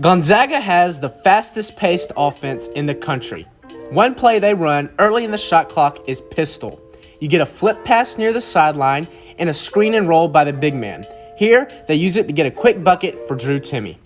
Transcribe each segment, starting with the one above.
Gonzaga has the fastest-paced offense in the country. One play they run early in the shot clock is pistol. You get a flip pass near the sideline and a screen and roll by the big man. Here, they use it to get a quick bucket for Drew Timme.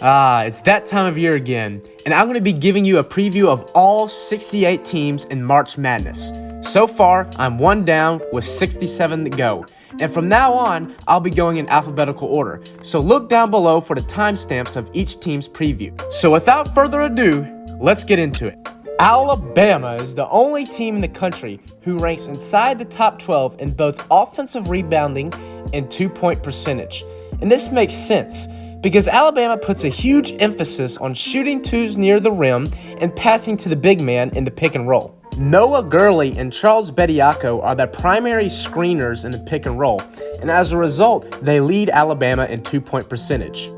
It's that time of year again, and I'm going to be giving you a preview of all 68 teams in March Madness. So far, I'm one down with 67 to go, and from now on, I'll be going in alphabetical order, so look down below for the timestamps of each team's preview. So without further ado, let's get into it. Alabama is the only team in the country who ranks inside the top 12 in both offensive rebounding and two-point percentage, and this makes sense because Alabama puts a huge emphasis on shooting twos near the rim and passing to the big man in the pick and roll. Noah Gurley and Charles Bediako are the primary screeners in the pick and roll, and as a result, they lead Alabama in two-point percentage.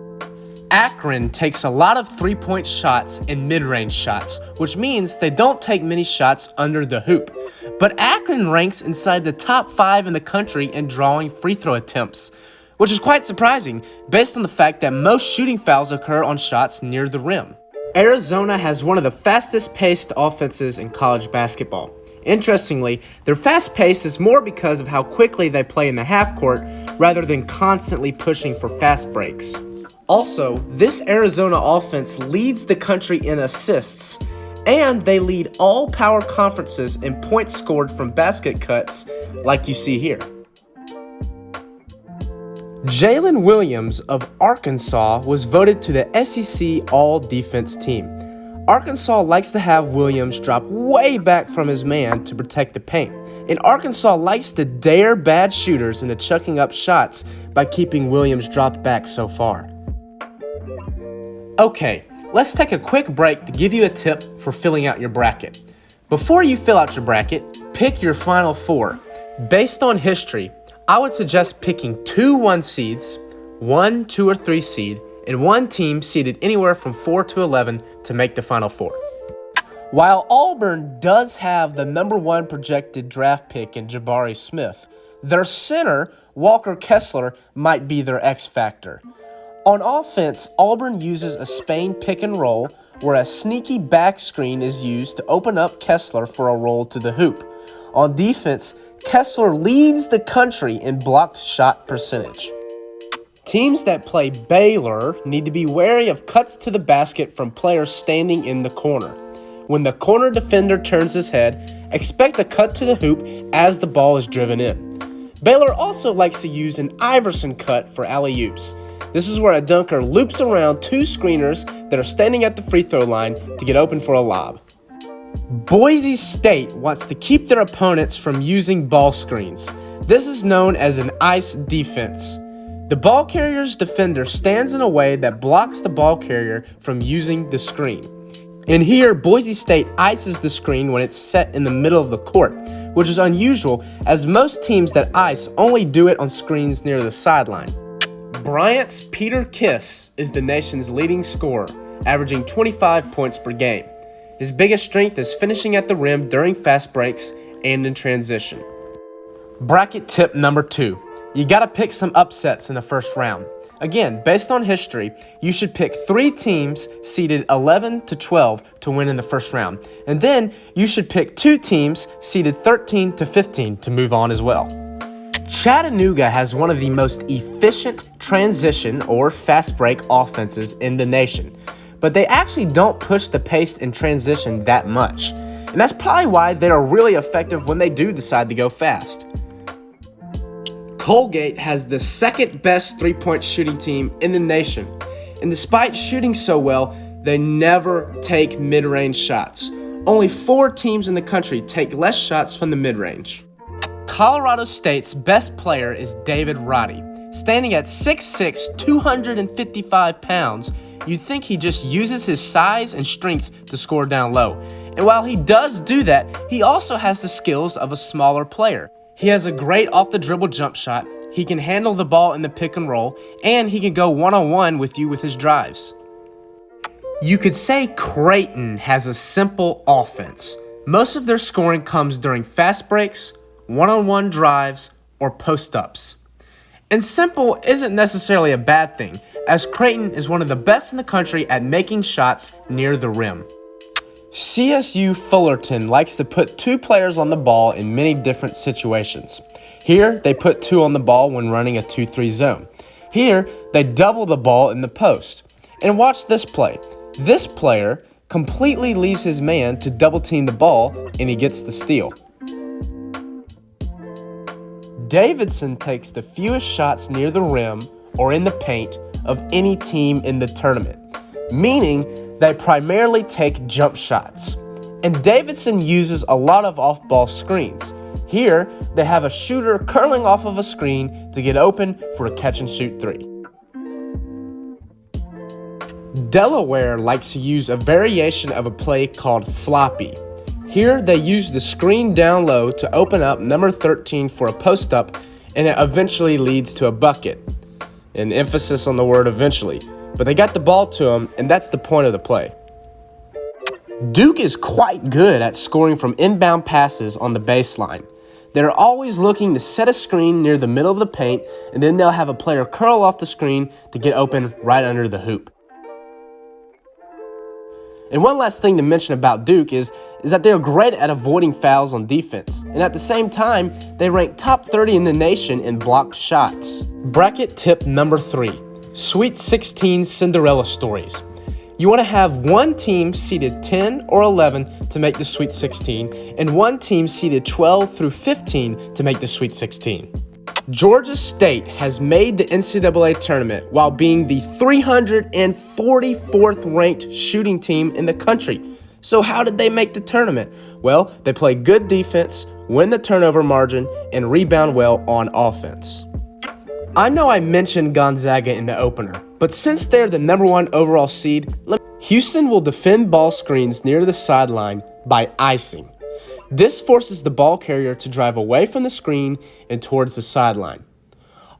Akron takes a lot of three-point shots and mid-range shots, which means they don't take many shots under the hoop. But Akron ranks inside the top 5 in the country in drawing free throw attempts, which is quite surprising based on the fact that most shooting fouls occur on shots near the rim. Arizona has one of the fastest-paced offenses in college basketball. Interestingly, their fast pace is more because of how quickly they play in the half court rather than constantly pushing for fast breaks. Also, this Arizona offense leads the country in assists, and they lead all power conferences in points scored from basket cuts like you see here. Jalen Williams of Arkansas was voted to the SEC All-Defense Team. Arkansas likes to have Williams drop way back from his man to protect the paint, and Arkansas likes to dare bad shooters into chucking up shots by keeping Williams dropped back so far. Okay, let's take a quick break to give you a tip for filling out your bracket. Before you fill out your bracket, pick your Final Four. Based on history, I would suggest picking 2 1 seeds, 1, 2, or 3 seed, and 1 team seeded anywhere from 4 to 11 to make the Final Four. While Auburn does have the number 1 projected draft pick in Jabari Smith, their center, Walker Kessler, might be their X factor. On offense, Auburn uses a Spain pick and roll, where a sneaky back screen is used to open up Kessler for a roll to the hoop. On defense, Kessler leads the country in blocked shot percentage. Teams that play Baylor need to be wary of cuts to the basket from players standing in the corner. When the corner defender turns his head, expect a cut to the hoop as the ball is driven in. Baylor also likes to use an Iverson cut for alley-oops. This is where a dunker loops around 2 screeners that are standing at the free throw line to get open for a lob. Boise State wants to keep their opponents from using ball screens. This is known as an ice defense. The ball carrier's defender stands in a way that blocks the ball carrier from using the screen. And here, Boise State ices the screen when it's set in the middle of the court, which is unusual as most teams that ice only do it on screens near the sideline. Bryant's Peter Kiss is the nation's leading scorer, averaging 25 points per game. His biggest strength is finishing at the rim during fast breaks and in transition. Bracket tip number 2. You gotta pick some upsets in the first round. Again, based on history, you should pick 3 teams seeded 11 to 12 to win in the first round. And then you should pick 2 teams seeded 13 to 15 to move on as well. Chattanooga has one of the most efficient transition or fast break offenses in the nation, but they actually don't push the pace in transition that much. And that's probably why they are really effective when they do decide to go fast. Colgate has the second best three-point shooting team in the nation, and despite shooting so well, they never take mid-range shots. Only 4 teams in the country take less shots from the mid-range. Colorado State's best player is David Roddy. Standing at 6'6", 255 pounds, you'd think he just uses his size and strength to score down low. And while he does do that, he also has the skills of a smaller player. He has a great off-the-dribble jump shot, he can handle the ball in the pick and roll, and he can go one-on-one with you with his drives. You could say Creighton has a simple offense. Most of their scoring comes during fast breaks, one-on-one drives, or post-ups. And simple isn't necessarily a bad thing, as Creighton is one of the best in the country at making shots near the rim. CSU-Fullerton likes to put 2 players on the ball in many different situations. Here, they put 2 on the ball when running a 2-3 zone. Here, they double the ball in the post. And watch this play. This player completely leaves his man to double team the ball, and he gets the steal. Davidson takes the fewest shots near the rim or in the paint of any team in the tournament, meaning they primarily take jump shots. And Davidson uses a lot of off-ball screens. Here, they have a shooter curling off of a screen to get open for a catch-and-shoot 3. Delaware likes to use a variation of a play called floppy. Here, they use the screen down low to open up number 13 for a post-up, and it eventually leads to a bucket. An emphasis on the word eventually. But they got the ball to him, and that's the point of the play. Duke is quite good at scoring from inbound passes on the baseline. They're always looking to set a screen near the middle of the paint, and then they'll have a player curl off the screen to get open right under the hoop. And one last thing to mention about Duke is that they're great at avoiding fouls on defense. And at the same time, they rank top 30 in the nation in blocked shots. Bracket tip number 3, Sweet 16 Cinderella stories. You want to have one team seeded 10 or 11 to make the Sweet 16, and one team seeded 12 through 15 to make the Sweet 16. Georgia State has made the NCAA tournament while being the 344th ranked shooting team in the country. So how did they make the tournament? Well, they play good defense, win the turnover margin, and rebound well on offense. I know I mentioned Gonzaga in the opener, but since they're the number 1 overall seed, Houston will defend ball screens near the sideline by icing. This forces the ball carrier to drive away from the screen and towards the sideline.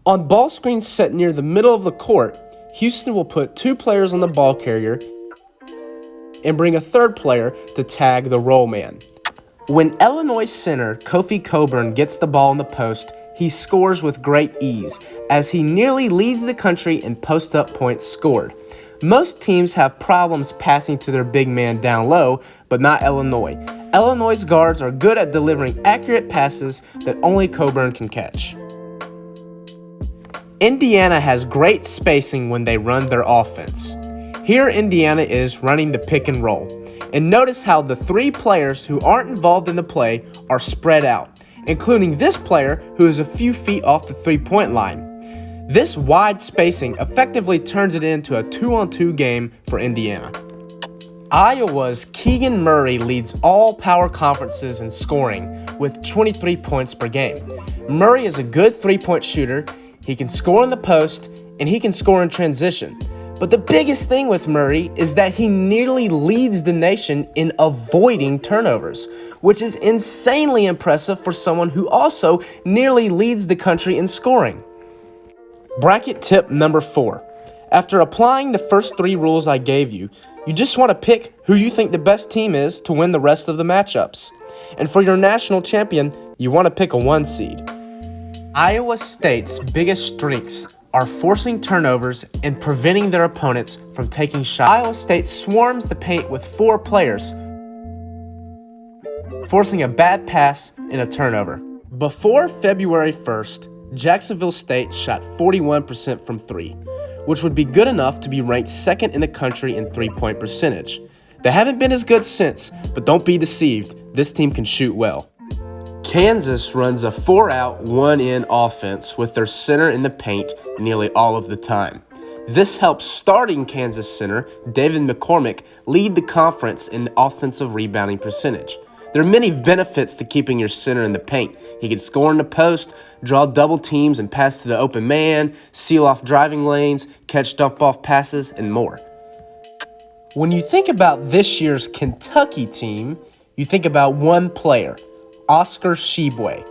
On ball screens set near the middle of the court, Houston will put 2 players on the ball carrier and bring a 3rd player to tag the roll man. When Illinois center Kofi Cockburn gets the ball in the post, he scores with great ease, as he nearly leads the country in post-up points scored. Most teams have problems passing to their big man down low, but not Illinois. Illinois' guards are good at delivering accurate passes that only Cockburn can catch. Indiana has great spacing when they run their offense. Here Indiana is running the pick and roll. And notice how the 3 players who aren't involved in the play are spread out, including this player who is a few feet off the 3-point line. This wide spacing effectively turns it into a 2-on-2 game for Indiana. Iowa's Keegan Murray leads all power conferences in scoring with 23 points per game. Murray is a good 3-point shooter, he can score in the post, and he can score in transition. But the biggest thing with Murray is that he nearly leads the nation in avoiding turnovers, which is insanely impressive for someone who also nearly leads the country in scoring. Bracket tip number 4. After applying the first 3 rules I gave you, you just want to pick who you think the best team is to win the rest of the matchups. And for your national champion, you want to pick a 1 seed. Iowa State's biggest strengths are forcing turnovers and preventing their opponents from taking shots. Iowa State swarms the paint with 4 players, forcing a bad pass and a turnover. Before February 1st, Jacksonville State shot 41% from 3, which would be good enough to be ranked 2nd in the country in 3-point percentage. They haven't been as good since, but don't be deceived, this team can shoot well. Kansas runs a 4-out, 1-in offense with their center in the paint nearly all of the time. This helps starting Kansas center David McCormick lead the conference in offensive rebounding percentage. There are many benefits to keeping your center in the paint. He can score in the post, draw double teams and pass to the open man, seal off driving lanes, catch dump-off passes, and more. When you think about this year's Kentucky team, you think about one player, Oscar Tshiebwe.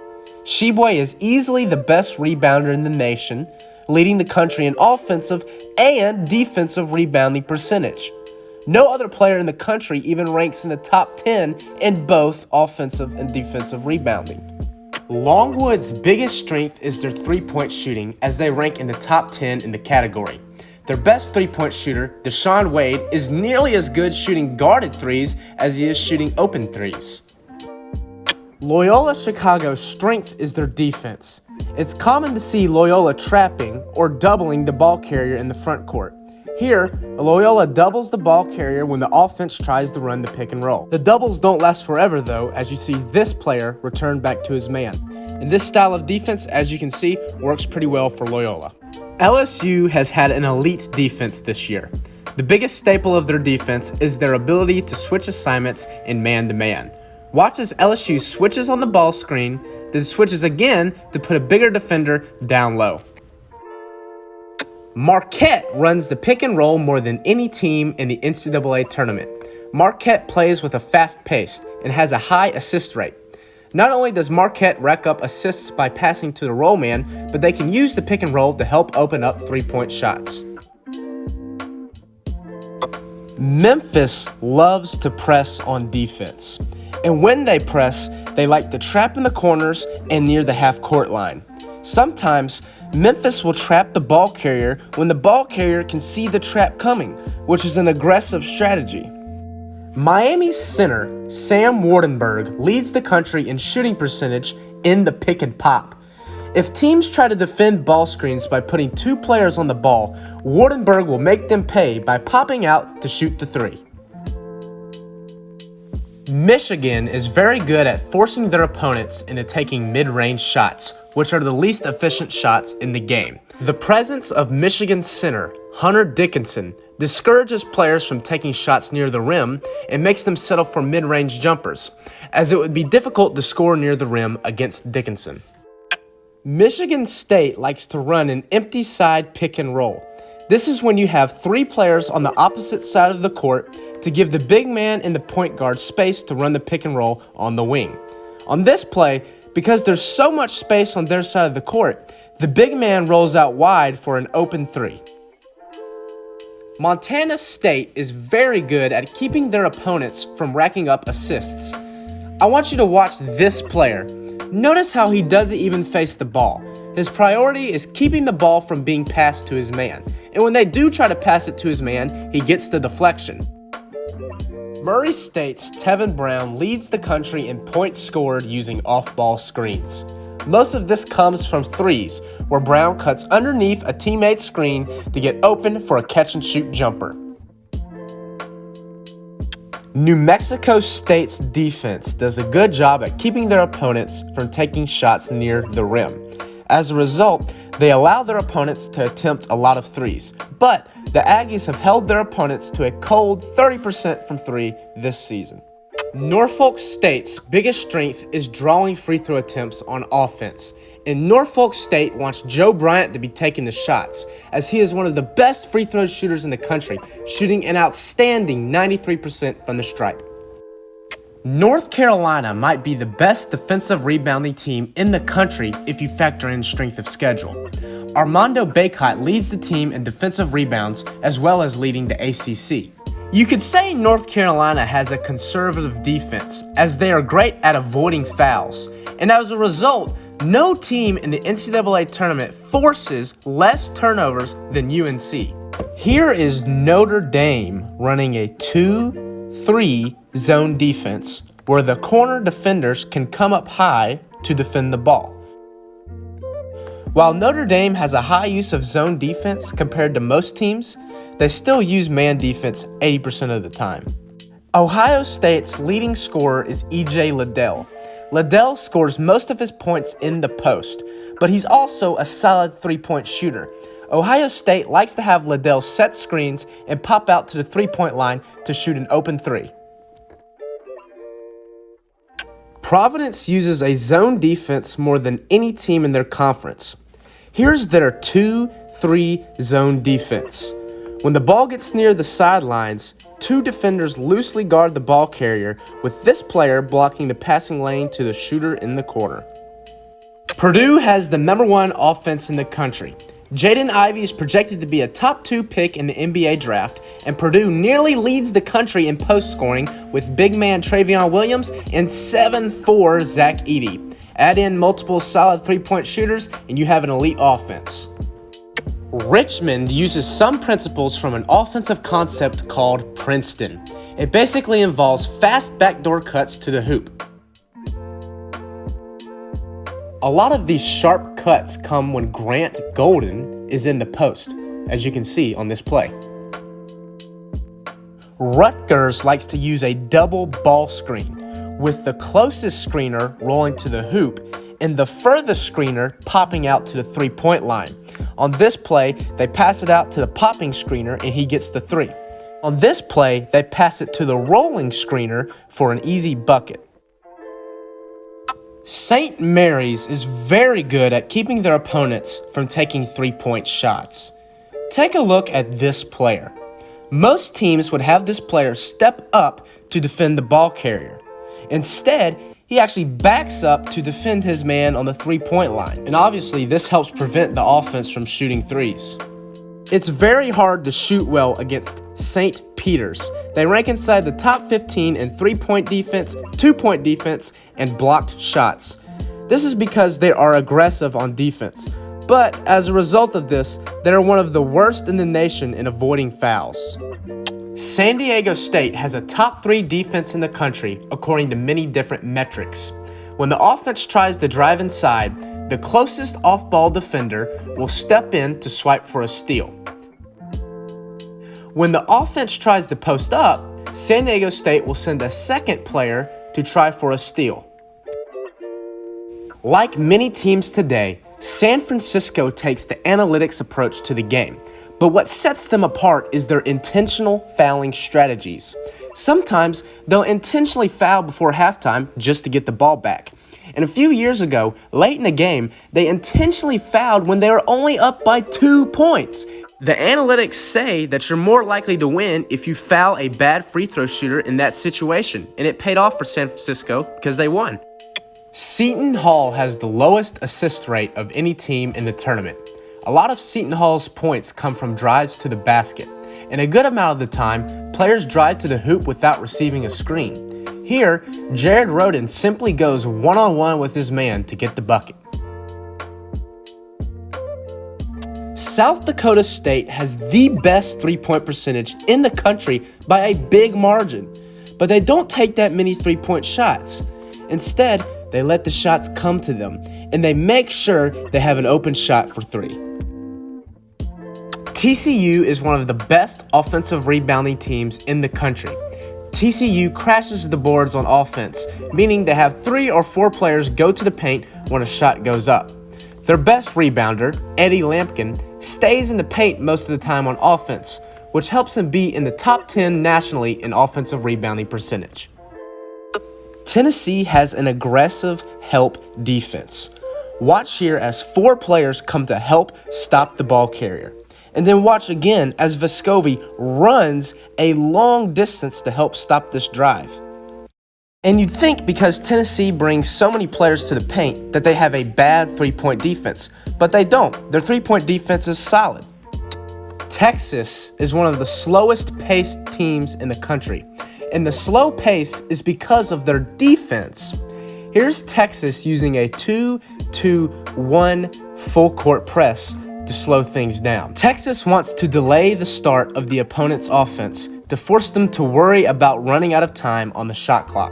Tshiebwe is easily the best rebounder in the nation, leading the country in offensive and defensive rebounding percentage. No other player in the country even ranks in the top 10 in both offensive and defensive rebounding. Longwood's biggest strength is their three-point shooting, as they rank in the top 10 in the category. Their best three-point shooter, Deshaun Wade, is nearly as good shooting guarded threes as he is shooting open threes. Loyola Chicago's strength is their defense. It's common to see Loyola trapping or doubling the ball carrier in the front court. Here, Loyola doubles the ball carrier when the offense tries to run the pick and roll. The doubles don't last forever though, as you see this player return back to his man. And this style of defense, as you can see, works pretty well for Loyola. LSU has had an elite defense this year. The biggest staple of their defense is their ability to switch assignments in man-to-man. Watch as LSU switches on the ball screen, then switches again to put a bigger defender down low. Marquette runs the pick and roll more than any team in the NCAA tournament. Marquette plays with a fast pace and has a high assist rate. Not only does Marquette rack up assists by passing to the roll man, but they can use the pick and roll to help open up three-point shots. Memphis loves to press on defense. And when they press, they like to trap in the corners and near the half-court line. Sometimes, Memphis will trap the ball carrier when the ball carrier can see the trap coming, which is an aggressive strategy. Miami's center, Sam Wardenberg, leads the country in shooting percentage in the pick and pop. If teams try to defend ball screens by putting two players on the ball, Wardenberg will make them pay by popping out to shoot the three. Michigan is very good at forcing their opponents into taking mid-range shots, which are the least efficient shots in the game. The presence of Michigan center, Hunter Dickinson, discourages players from taking shots near the rim and makes them settle for mid-range jumpers, as it would be difficult to score near the rim against Dickinson. Michigan State likes to run an empty side pick and roll. This is when you have three players on the opposite side of the court to give the big man and the point guard space to run the pick and roll on the wing. On this play, because there's so much space on their side of the court, the big man rolls out wide for an open three. Montana State is very good at keeping their opponents from racking up assists. I want you to watch this player. Notice how he doesn't even face the ball. His priority is keeping the ball from being passed to his man. And when they do try to pass it to his man, he gets the deflection. Murray State's Tevin Brown leads the country in points scored using off-ball screens. Most of this comes from threes, where Brown cuts underneath a teammate's screen to get open for a catch-and-shoot jumper. New Mexico State's defense does a good job at keeping their opponents from taking shots near the rim. As a result, they allow their opponents to attempt a lot of threes, but the Aggies have held their opponents to a cold 30% from three this season. Norfolk State's biggest strength is drawing free throw attempts on offense, and Norfolk State wants Joe Bryant to be taking the shots, as he is one of the best free throw shooters in the country, shooting an outstanding 93% from the stripe. North Carolina might be the best defensive rebounding team in the country if you factor in strength of schedule. Armando Bacot leads the team in defensive rebounds as well as leading the ACC. You could say North Carolina has a conservative defense, as they are great at avoiding fouls, and as a result, no team in the NCAA tournament forces less turnovers than UNC. Here is Notre Dame running a 2-3 zone defense where the corner defenders can come up high to defend the ball. While Notre Dame has a high use of zone defense compared to most teams, they still use man defense 80% of the time. Ohio State's leading scorer is E.J. Liddell. Liddell scores most of his points in the post, but he's also a solid three-point shooter. Ohio State likes to have Liddell set screens and pop out to the three-point line to shoot an open three. Providence uses a zone defense more than any team in their conference. Here's their 2-3 zone defense. When the ball gets near the sidelines, two defenders loosely guard the ball carrier, with this player blocking the passing lane to the shooter in the corner. Purdue has the #1 offense in the country. Jaden Ivey is projected to be a top 2 pick in the NBA draft, and Purdue nearly leads the country in post scoring with big man Travion Williams and 7'4" Zach Edey. Add in multiple solid three-point shooters, and you have an elite offense. Richmond uses some principles from an offensive concept called Princeton. It basically involves fast backdoor cuts to the hoop. A lot of these sharp cuts come when Grant Golden is in the post, as you can see on this play. Rutgers likes to use a double ball screen, with the closest screener rolling to the hoop and the furthest screener popping out to the three-point line. On this play, they pass it out to the popping screener and he gets the three. On this play, they pass it to the rolling screener for an easy bucket. St. Mary's is very good at keeping their opponents from taking three-point shots. Take a look at this player. Most teams would have this player step up to defend the ball carrier. Instead, he actually backs up to defend his man on the three-point line. And obviously, this helps prevent the offense from shooting threes. It's very hard to shoot well against St. Peter's. They rank inside the top 15 in three-point defense, two-point defense, and blocked shots. This is because they are aggressive on defense. But as a result of this, they are one of the worst in the nation in avoiding fouls. San Diego State has a top 3 defense in the country according to many different metrics. When the offense tries to drive inside, the closest off-ball defender will step in to swipe for a steal. When the offense tries to post up, San Diego State will send a second player to try for a steal. Like many teams today, San Francisco takes the analytics approach to the game, but what sets them apart is their intentional fouling strategies. Sometimes they'll intentionally foul before halftime just to get the ball back. And a few years ago, late in the game, they intentionally fouled when they were only up by 2 points. The analytics say that you're more likely to win if you foul a bad free throw shooter in that situation, and it paid off for San Francisco because they won. Seton Hall has the lowest assist rate of any team in the tournament. A lot of Seton Hall's points come from drives to the basket, and a good amount of the time, players drive to the hoop without receiving a screen. Here, Jared Roden simply goes one-on-one with his man to get the bucket. South Dakota State has the best three-point percentage in the country by a big margin, but they don't take that many three-point shots. Instead, they let the shots come to them, and they make sure they have an open shot for three. TCU is one of the best offensive rebounding teams in the country. TCU crashes the boards on offense, meaning they have 3 or 4 players go to the paint when a shot goes up. Their best rebounder, Eddie Lampkin, stays in the paint most of the time on offense, which helps him be in the top 10 nationally in offensive rebounding percentage. Tennessee has an aggressive help defense. Watch here as 4 players come to help stop the ball carrier. And then watch again as Vescovi runs a long distance to help stop this drive. And you'd think because Tennessee brings so many players to the paint that they have a bad three-point defense, but they don't. Their three-point defense is solid. Texas is one of the slowest paced teams in the country, and the slow pace is because of their defense. Here's Texas using a 2-2-1 full court press to slow things down. Texas wants to delay the start of the opponent's offense to force them to worry about running out of time on the shot clock.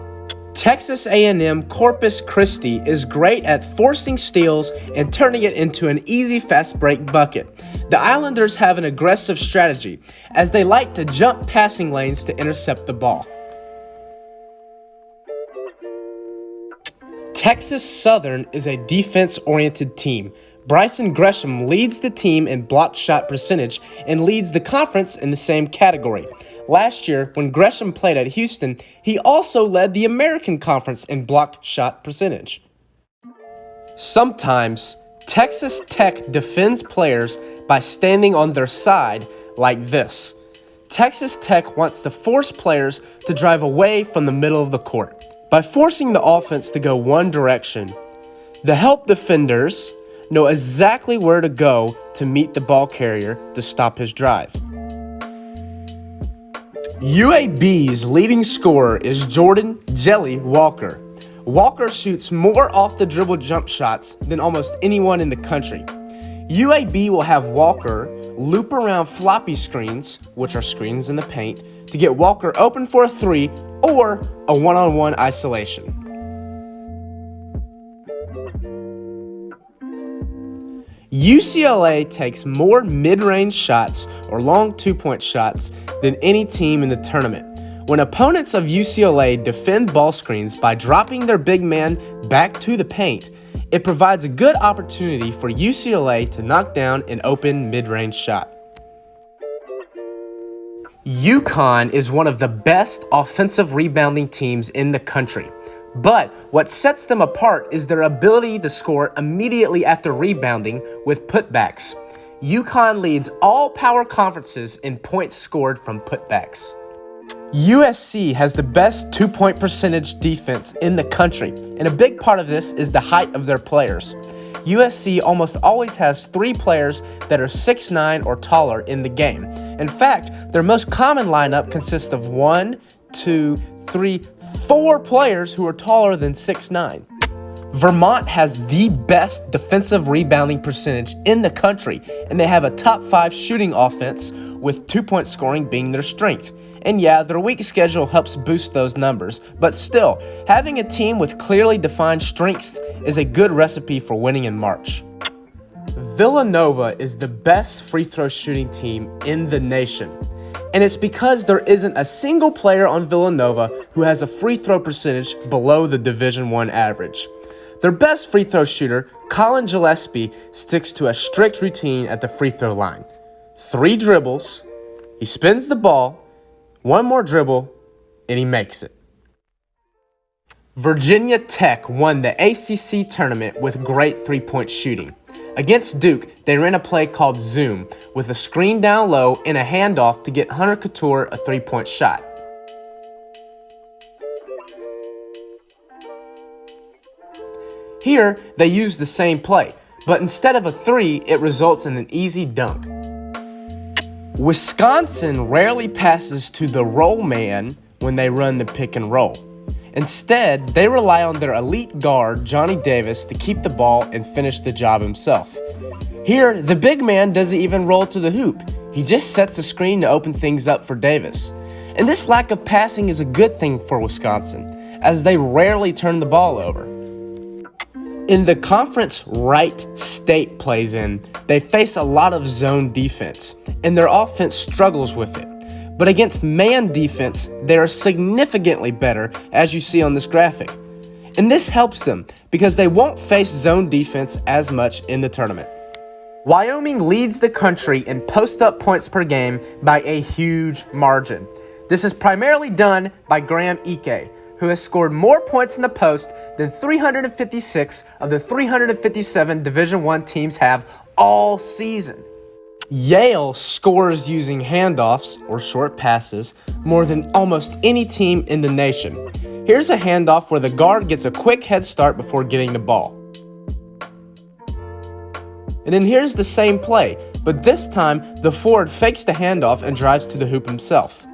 Texas A&M-Corpus Christi is great at forcing steals and turning it into an easy fast break bucket. The Islanders have an aggressive strategy, as they like to jump passing lanes to intercept the ball. Texas Southern is a defense-oriented team. Bryson Gresham leads the team in blocked shot percentage and leads the conference in the same category. Last year, when Gresham played at Houston, he also led the American Conference in blocked shot percentage. Sometimes, Texas Tech defends players by standing on their side like this. Texas Tech wants to force players to drive away from the middle of the court. By forcing the offense to go one direction, the help defenders know exactly where to go to meet the ball carrier to stop his drive. UAB's leading scorer is Jordan "Jelly" Walker. Walker shoots more off-the-dribble jump shots than almost anyone in the country. UAB will have Walker loop around floppy screens, which are screens in the paint, to get Walker open for a three or a one-on-one isolation. UCLA takes more mid-range shots or long two-point shots than any team in the tournament. When opponents of UCLA defend ball screens by dropping their big man back to the paint, it provides a good opportunity for UCLA to knock down an open mid-range shot. UConn is one of the best offensive rebounding teams in the country. But what sets them apart is their ability to score immediately after rebounding with putbacks. UConn leads all power conferences in points scored from putbacks. USC has the best two-point percentage defense in the country, and a big part of this is the height of their players. USC almost always has 3 players that are 6'9" or taller in the game. In fact, their most common lineup consists of 1, 2, 3, 4 players who are taller than 6'9". Vermont has the best defensive rebounding percentage in the country, and they have a top 5 shooting offense with two-point scoring being their strength. And yeah, their weak schedule helps boost those numbers, but still, having a team with clearly defined strengths is a good recipe for winning in March. Villanova is the best free throw shooting team in the nation. And it's because there isn't a single player on Villanova who has a free throw percentage below the Division I average. Their best free throw shooter, Colin Gillespie, sticks to a strict routine at the free throw line. 3 dribbles, he spins the ball, 1 more dribble, and he makes it. Virginia Tech won the ACC tournament with great three-point shooting. Against Duke, they ran a play called Zoom with a screen down low and a handoff to get Hunter Couture a three-point shot. Here, they use the same play, but instead of a 3, it results in an easy dunk. Wisconsin rarely passes to the roll man when they run the pick and roll. Instead, they rely on their elite guard, Johnny Davis, to keep the ball and finish the job himself. Here, the big man doesn't even roll to the hoop. He just sets the screen to open things up for Davis. And this lack of passing is a good thing for Wisconsin, as they rarely turn the ball over. In the conference Wright State plays in, they face a lot of zone defense, and their offense struggles with it. But against man defense, they are significantly better, as you see on this graphic. And this helps them because they won't face zone defense as much in the tournament. Wyoming leads the country in post-up points per game by a huge margin. This is primarily done by Graham Ike, who has scored more points in the post than 356 of the 357 Division I teams have all season. Yale scores using handoffs, or short passes, more than almost any team in the nation. Here's a handoff where the guard gets a quick head start before getting the ball. And then here's the same play, but this time the forward fakes the handoff and drives to the hoop himself.